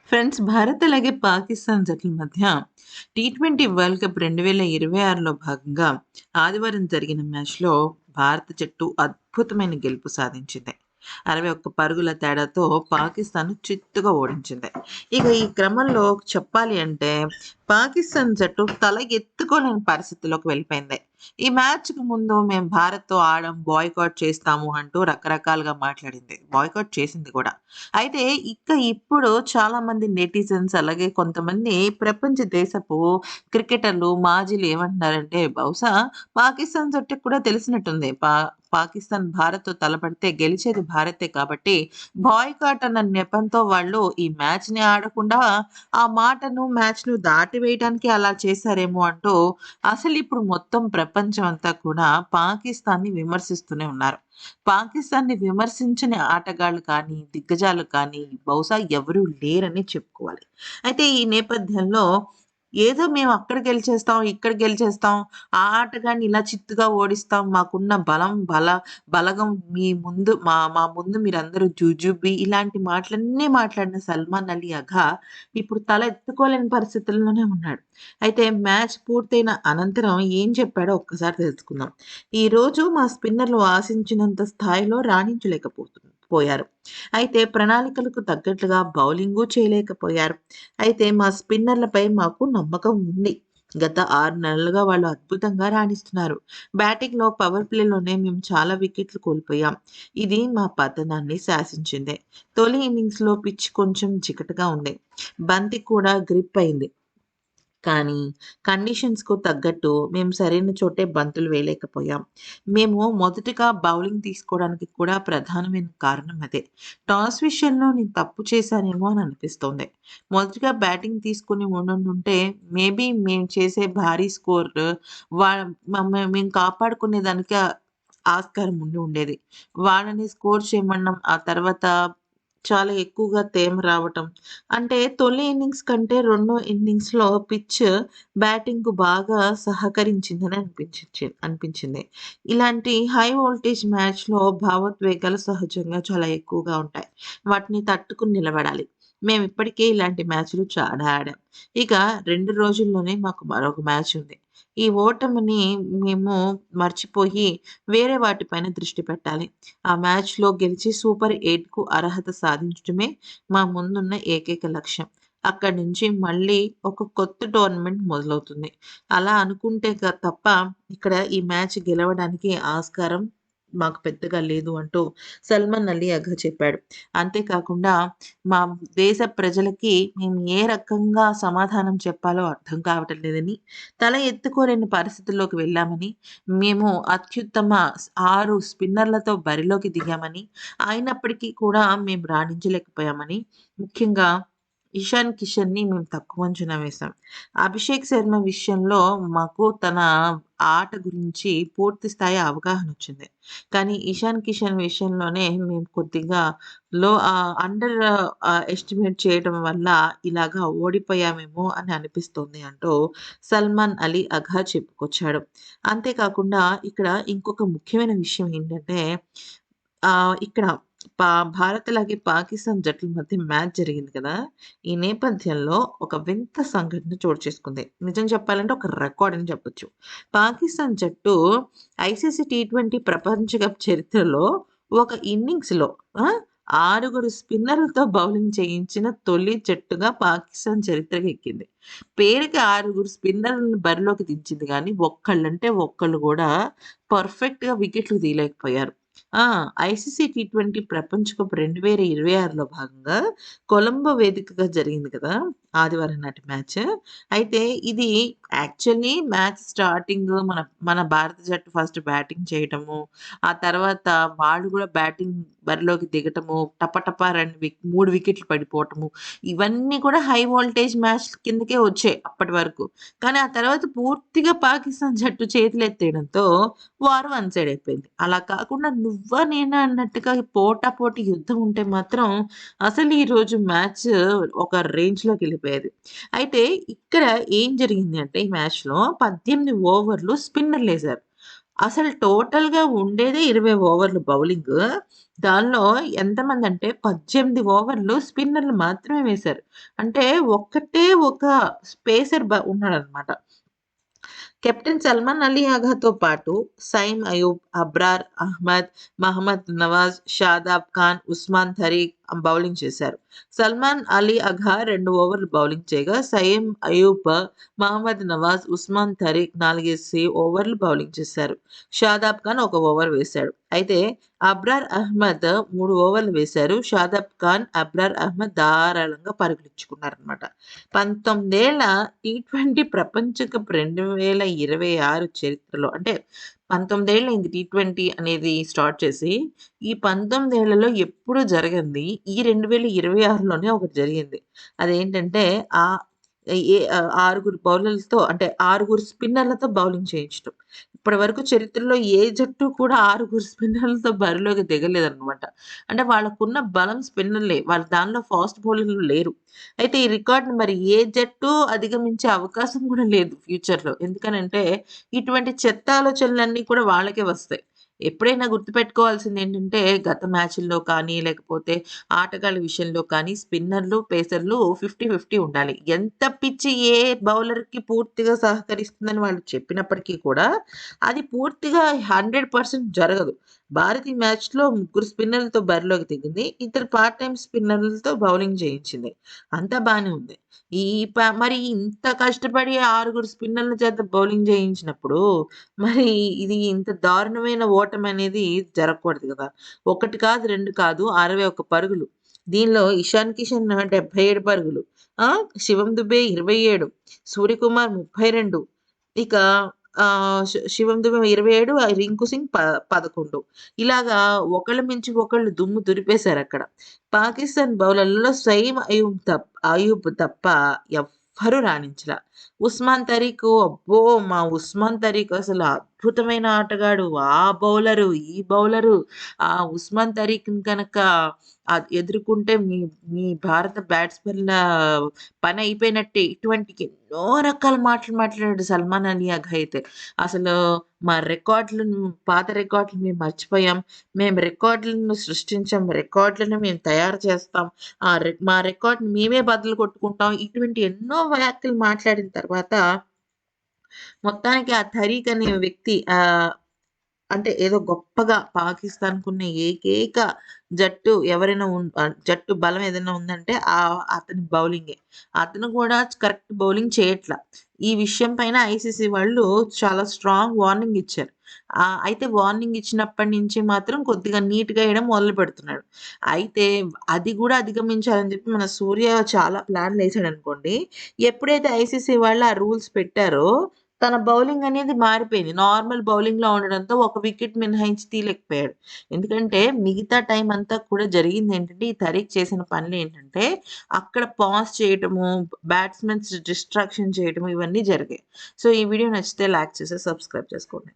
Friends Bharat అలాగే పాకిస్తాన్ జట్ల మధ్య టీ20 వరల్డ్ కప్ 2026లో భాగంగా ఆదివారం జరిగిన మ్యాచ్‌లో భారత జట్టు అద్భుతమైన గెలుపు సాధించింది. 61 పరుగుల తేడాతో పాకిస్తాన్‌ను చిత్తుగా ఓడించింది. ఇక ఈ క్రమంలో చెప్పాలి అంటే పాకిస్తాన్ జట్టు తల ఎత్తుకోలేని పరిస్థితిలోకి వెళ్ళిపోయింది. ఈ మ్యాచ్‌కి ముందు మేము భారత్‌తో ఆడం, బాయ్‌కాట్ చేస్తాము అంటూ రకరకాలుగా మాట్లాడింది. బాయ్‌కాట్ చేసింది కూడా. అయితే ఇప్పుడు చాలామంది నెటిజన్స్ అలాగే కొంతమంది ప్రపంచ దేశపు క్రికెటర్లు, మాజీలు ఏమంటున్నారంటే బహుశా పాకిస్తాన్ జట్టుకి కూడా తెలిసినట్టుంది. పాకిస్తాన్ భారత్‌తో తలపడితే గెలిచేది భారతే కాబట్టి బాయ్‌కాట్ అన్న నెపంతో వాళ్ళు ఈ మ్యాచ్‌ని ఆడకుండా ఆ మాటను, మ్యాచ్‌ను దాటివేయడానికి అలా చేశారేమో అంటూ అసలిప్పుడు మొత్తం ప్రపంచం అంతా కూడా పాకిస్తాన్‌ని విమర్శిస్తూనే ఉన్నారు. పాకిస్తాన్‌ని విమర్శించని ఆటగాళ్ళు కానీ, దిగ్గజాలు కానీ బహుశా ఎవరు లేరని చెప్పుకోవాలి. అయితే ఈ నేపథ్యంలో ఏదో మేము అక్కడ గెలిచేస్తాం, ఇక్కడ గెలిచేస్తాం, ఆ ఆటగాడిని ఇలా చిత్తుగా ఓడిస్తాం, మాకున్న బలగం మీ ముందు మా ముందు మీరందరూ జుజుబి ఇలాంటి మాటలన్నీ మాట్లాడిన సల్మాన్ అలీ అఘా ఇప్పుడు తల ఎత్తుకోలేని పరిస్థితుల్లోనే ఉన్నాడు. అయితే మ్యాచ్ పూర్తయిన అనంతరం ఏం చెప్పాడో ఒక్కసారి తెలుసుకుందాం. ఈరోజు మా స్పిన్నర్లు ఆశించినంత స్థాయిలో పోయారు. అయితే ప్రణాళికలకు తగ్గట్లుగా బౌలింగు చేయలేకపోయారు. అయితే మా స్పిన్నర్లపై మాకు నమ్మకం ఉంది. గత 6 నెలలుగా వాళ్ళు అద్భుతంగా రాణిస్తున్నారు. బ్యాటింగ్‌లో పవర్ ప్లేలోనే మేము చాలా వికెట్లు కోల్పోయాం. ఇది మా పతనాన్ని శాసించింది. తొలి ఇన్నింగ్స్‌లో పిచ్ కొంచెం చికటగా ఉంది. బంతి కూడా గ్రిప్ అయింది. కానీ కండిషన్స్‌కు తగ్గట్టు మేము సరైన చోటే బంతులు వేయలేకపోయాం. మేము మొదటగా బౌలింగ్ తీసుకోవడానికి కూడా ప్రధానమైన కారణం అదే. టాస్ విషయంలో నేను తప్పు చేశానేమో అని అనిపిస్తోంది. మొదటగా బ్యాటింగ్ తీసుకొని ఉండుంటే మేబీ మేము చేసే భారీ స్కోర్ వా మేము కాపాడుకునే దానికి ఆస్కారం ఉండి ఉండేది. వాళ్ళని స్కోర్ చేయమనడం, ఆ తర్వాత చాలా ఎక్కువగా తేమ రావటం. అంటే తొలి ఇన్నింగ్స్ కంటే రెండో ఇన్నింగ్స్‌లో పిచ్ బ్యాటింగ్‌కు బాగా సహకరించిందని అనిపించింది. ఇలాంటి హై వోల్టేజ్ మ్యాచ్‌లో భావోద్వేగాలు సహజంగా చాలా ఎక్కువగా ఉంటాయి. వాటిని తట్టుకొని నిలబడాలి. మేమిప్పటికే ఇలాంటి మ్యాచ్‌లు చాలా ఆడాం. ఇక 2 రోజుల్లోనే మాకు మరొక మ్యాచ్ ఉంది. ఈ ఓటమిని మేము మర్చిపోయి వేరే వాటిపైన దృష్టి పెట్టాలి. ఆ మ్యాచ్‌లో గెలిచి సూపర్ 8కు అర్హత సాధించడమే మా ముందున్న ఏకైక లక్ష్యం. అక్కడి నుంచి మళ్ళీ ఒక కొత్త టోర్నమెంట్ మొదలవుతుంది. అలా అనుకుంటే తప్ప ఇక్కడ ఈ మ్యాచ్ గెలవడానికి ఆస్కారం మాకు పెద్దగా లేదు అంటూ సల్మాన్ అలీ అఘా చెప్పాడు. అంతేకాకుండా మా దేశ ప్రజలకి మేము ఏ రకంగా సమాధానం చెప్పాలో అర్థం కావటం లేదని, తల ఎత్తుకోలేని పరిస్థితుల్లోకి వెళ్ళామని, మేము అత్యుత్తమ 6 స్పిన్నర్లతో బరిలోకి దిగామని, అయినప్పటికీ కూడా మేము రాణించలేకపోయామని, ముఖ్యంగా ఇషాన్ కిషన్‌ని మేము తక్కువ అంచనా వేశాం. అభిషేక్ శర్మ విషయంలో మాకు తన ఆట గురించి పూర్తి స్థాయి అవగాహనొచ్చింది. కానీ ఇషాన్ కిషన్ విషయంలోనే మేము కొద్దిగా అండర్ ఎస్టిమేట్ చేయడం వల్ల ఇలాగా ఓడిపోయామేమో అని అనిపిస్తుంది అంటూ సల్మాన్ అలీ అఘా చెప్పుకొచ్చాడు. అంతేకాకుండా ఇక్కడ ఇంకొక ముఖ్యమైన విషయం ఏంటంటే ఇక్కడ పా భారత్ అలాగే పాకిస్తాన్ జట్ల మధ్య మ్యాచ్ జరిగింది కదా! ఈ నేపథ్యంలో ఒక వింత సంఘటన చోటు చేసుకుంది. నిజం చెప్పాలంటే ఒక రికార్డ్ అని చెప్పొచ్చు. పాకిస్తాన్ జట్టు ఐసీసీ టీ20 ప్రపంచ కప్ చరిత్రలో ఒక ఇన్నింగ్స్‌లో ఆ! 6 స్పిన్నర్లతో బౌలింగ్ చేయించిన తొలి జట్టుగా పాకిస్తాన్ చరిత్రకెక్కింది. పేరుకి 6 స్పిన్నర్‌లను బరిలోకి దించింది గానీ, ఒక్కళ్ళంటే ఒక్కళ్ళు గూడా పర్ఫెక్ట్‌గా వికెట్లు తీయలేకపోయారు. ఆ! ఐసీసీ టీ20 ప్రపంచ కప్ 2026లో భాగంగా కొలంబో వేదికగా జరిగింది కదా! ఆదివారం నాటి మ్యాచ్. అయితే ఇది యాక్చువల్లీ మ్యాచ్ స్టార్టింగ్ మన మన భారత జట్టు ఫస్ట్ బ్యాటింగ్ చేయటము, ఆ తర్వాత వాళ్ళు గూడా బ్యాటింగ్ బరిలోకి దిగటము, టపటపా 3 వికెట్లు పడిపోవటము, ఇవన్నీ కూడా హై వోల్టేజ్ మ్యాచ్ కిందకే వచ్చాయి అప్పటి వరకు. కానీ ఆ తర్వాత పూర్తిగా పాకిస్తాన్ జట్టు చేతులెత్తేయడంతో వార్ వన్ సైడ్ అయిపోయింది. అలా కాకుండా నువ్వా నేనా అన్నట్టుగా పోటాపోటీ యుద్ధం ఉంటే మాత్రం అసలు ఈరోజు మ్యాచ్ ఒక రేంజ్‌లోకెళ్ళిపోయేది. అయితే ఇక్కడ ఏం జరిగింది అంటే ఈ మ్యాచ్‌లో 18 ఓవర్లు స్పిన్నర్‌లేసారు. అసలు టోటల్‌గా ఉండేదే 20 ఓవర్లు బౌలింగు. దానిలో ఎంతమందంటే 18 ఓవర్లు స్పిన్నర్లు మాత్రమే వేశారు. అంటే ఒక్కటే ఒక స్పేసర్ ఉన్నాడనమాట. కెప్టెన్ సల్మాన్ అలీ ఆగాతో పాటు సైమ్ అయూబ్, అబ్రార్ అహ్మద్, మహమ్మద్ నవాజ్, షాదాబ్ ఖాన్, ఉస్మాన్ తరీక్ బౌలింగ్ చేశారు. సల్మాన్ అలీ అఘా 2 ఓవర్లు బౌలింగ్ చేయగా, సయీమ్ అయూబ్, మహమ్మద్ నవాజ్, ఉస్మాన్ తరీక్ 4 ఓవర్లు బౌలింగ్ చేశారు. షాదాబ్ ఖాన్ 1 ఓవర్ వేశాడు. అయితే అబ్రార్ అహ్మద్ 3 ఓవర్లు వేశారు. షాదాబ్ ఖాన్, అబ్రార్ అహ్మద్ ధారాళంగా పరుగులిచ్చుకున్నారనమాట. 19 ఏళ్ల టీ20 ప్రపంచ కప్ 2026 చరిత్రలో అంటే 19 ఏళ్లయింది టీ20 అనేది స్టార్ట్ చేసి. ఈ 19 ఏళ్లలో ఎప్పుడూ జరగంది ఈ 2026లోనే ఒకటి జరిగింది. అదేంటంటే ఆహ్, ఆరుగురు బౌలర్లతో అంటే ఆరుగురు స్పిన్నర్లతో బౌలింగ్ చేయించడం. ఇప్పటివరకు చరిత్రలో ఏ జట్టు కూడా ఆరుగురు స్పిన్నర్లతో బరిలోకి దిగలేదన్నమాట. అంటే వాళ్ళకున్న బలం స్పిన్నర్లే. వాళ్ళు దానిలో ఫాస్ట్ బౌలర్లు లేరు. అయితే ఈ రికార్డ్‌ని మరి ఏ జట్టు అధిగమించే అవకాశం కూడా లేదు ఫ్యూచర్‌లో. ఎందుకనంటే ఇటువంటి చెత్త ఆలోచనలన్నీ కూడా వాళ్ళకే వస్తాయి. ఎప్పుడైనా గుర్తుపెట్టుకోవాల్సిందేంటంటే గత మ్యాచ్‌ల్లో కానీ, లేకపోతే ఆటగాళ్ళ విషయంలో కానీ స్పిన్నర్లు, పేసర్లు 50, 50 ఉండాలి. ఎంత పిచ్ ఏ బౌలర్‌కి పూర్తిగా సహకరిస్తుందని వాళ్ళు చెప్పినప్పటికీ కూడా అది పూర్తిగా 100% జరగదు. భారత్ ఈ మ్యాచ్‌లో ముగ్గురు స్పిన్నర్లతో బరిలోకి దిగింది. ఇద్దరు పార్ట్ టైమ్ స్పిన్నర్లతో బౌలింగ్ చేయించింది. అంతా బానే ఉంది. ఈ మరి ఇంత కష్టపడి ఆరుగురు స్పిన్నర్ల చేత బౌలింగ్ చేయించినప్పుడు, మరి ఇది ఇంత దారుణమైన ఓటమనేది జరగకూడదు గదా! 1 కాదు, 2 కాదు 61 పరుగులు. దీనిలో ఇషాన్ కిషన్ 77 పరుగులు. ఆ! శివం దుబే 27, సూర్యకుమార్ 32, ఇక శివం దుబే 27, రింకు సింగ్ 11. ఇలాగా ఒకళ్ళ మించి ఒకళ్ళు దుమ్ము దులిపేశారక్కడ. పాకిస్తాన్ బౌలర్లలో సయీమ్ అయూబ్ తప్ప ఎవ్వరు రాణించలా. ఉస్మాన్ తరీఖు అబ్బో! మా ఉస్మాన్ తరీఖ్ అసలు అద్భుతమైన ఆటగాడు. ఆ బౌలరు, ఈ బౌలరు. ఆ ఉస్మాన్ తరీఖ్‌ని గనక ఎదుర్కొంటే మీ మీ భారత బ్యాట్స్‌మెన్‌ల పనయిపోయినట్టే. ఇటువంటి ఎన్నో రకాల మాటలు మాట్లాడాడు సల్మాన్ అలీ అఘ అయితే. అసలు మా రికార్డులను పాత రికార్డులు మేము మర్చిపోయాం. మేము రికార్డులను సృష్టించాం. రికార్డులను మేము తయారు చేస్తాం. మా రికార్డ్‌ని మేమే బద్దలు కొట్టుకుంటాం. ఇటువంటి ఎన్నో వ్యాఖ్యలు మాట్లాడిన తర్వాత మొత్తానికి ఆ తరీఖ్ అనే వ్యక్తి అంటే ఏదో గొప్పగా పాకిస్తాన్‌కున్న ఏకైక జట్టు ఎవరైనా జట్టు బలం ఏదైనా ఉందంటే అతని బౌలింగే. అతను కూడా కరెక్ట్ బౌలింగ్ చేయట్ల. ఈ విషయం పైన ఐసీసీ వాళ్ళు చాలా స్ట్రాంగ్ వార్నింగ్ ఇచ్చారు. అయితే వార్నింగ్ ఇచ్చినప్పటి నుంచి మాత్రం కొద్దిగా నీట్‌గా ఏయడం మొదలుపెడుతున్నాడు. అయితే అది కూడా అధిగమించాలని చెప్పి మన సూర్య చాలా ప్లాన్‌లేసాడనుకోండి. ఎప్పుడైతే ఐసీసీ వాళ్ళు ఆ రూల్స్ పెట్టారో తన బౌలింగ్ అనేది మారిపోయింది. నార్మల్ బౌలింగ్‌లో ఉండడంతో ఒక వికెట్ మినహాయించి తీయలేకపోయాడు. ఎందుకంటే మిగతా టైం అంతా కూడా జరిగిందేంటంటే, ఈ తరీఖ్ చేసిన పనులేంటంటే, అక్కడ పాజ్ చేయటము, బ్యాట్స్‌మెన్స్ డిస్ట్రాక్షన్ చేయటము ఇవన్నీ జరిగాయి. సో, ఈ వీడియో నచ్చితే లైక్ చేసి సబ్స్క్రైబ్ చేసుకోండి.